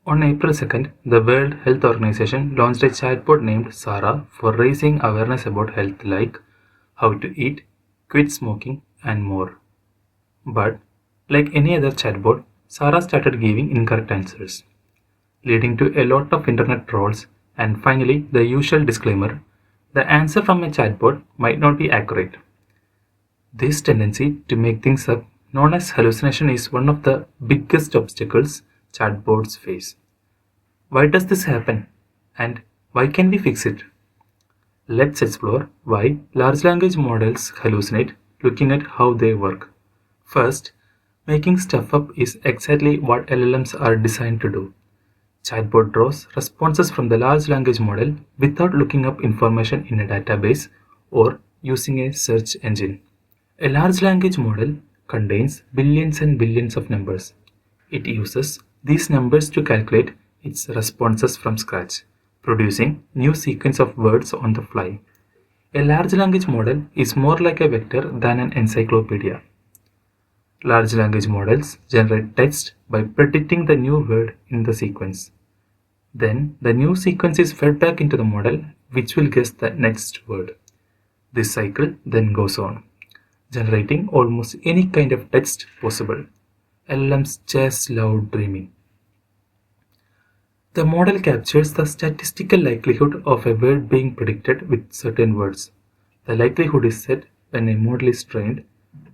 On April 2nd, the World Health Organization launched a chatbot named Sarah for raising awareness about health like how to eat, quit smoking, and more. But, like any other chatbot, Sarah started giving incorrect answers, leading to a lot of internet trolls and finally the usual disclaimer: the answer from a chatbot might not be accurate. This tendency to make things up, known as hallucination, is one of the biggest obstacles chatbots face. Why does this happen? And why can we fix it? Let's explore why large language models hallucinate, looking at how they work. First, making stuff up is exactly what LLMs are designed to do. Chatbot draws responses from the large language model without looking up information in a database or using a search engine. A large language model contains billions and billions of numbers. It uses these numbers to calculate its responses from scratch, producing new sequence of words on the fly. A large language model is more like a vector than an encyclopedia. Large language models generate text by predicting the new word in the sequence. Then the new sequence is fed back into the model, which will guess the next word. This cycle then goes on, generating almost any kind of text possible. LLMs just love dreaming. The model captures the statistical likelihood of a word being predicted with certain words. The likelihood is set when a model is trained,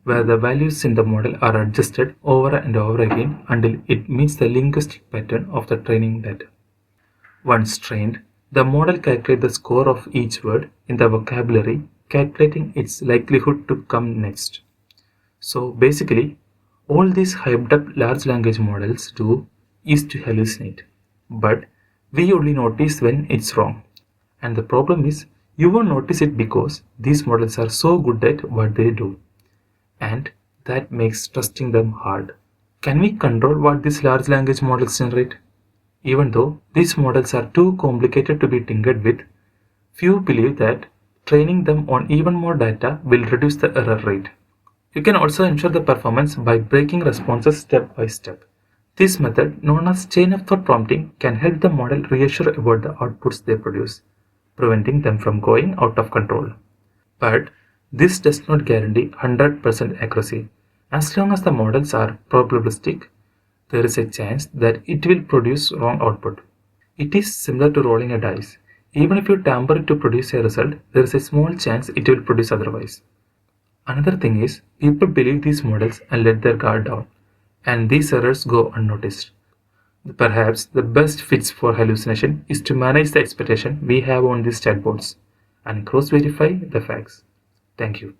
where the values in the model are adjusted over and over again until it meets the linguistic pattern of the training data. Once trained, the model calculates the score of each word in the vocabulary, calculating its likelihood to come next. So basically, all these hyped up large language models do is to hallucinate. But we only notice when it's wrong. And the problem is, you won't notice it because these models are so good at what they do. And that makes trusting them hard. Can we control what these large language models generate? Even though these models are too complicated to be tinkered with, few believe that training them on even more data will reduce the error rate. You can also ensure the performance by breaking responses step by step. This method, known as chain of thought prompting, can help the model reassure about the outputs they produce, preventing them from going out of control. But this does not guarantee 100% accuracy. As long as the models are probabilistic, there is a chance that it will produce wrong output. It is similar to rolling a dice. Even if you tamper it to produce a result, there is a small chance it will produce otherwise. Another thing is, people believe these models and let their guard down, and these errors go unnoticed. Perhaps the best fix for hallucination is to manage the expectation we have on these chatbots and cross-verify the facts. Thank you.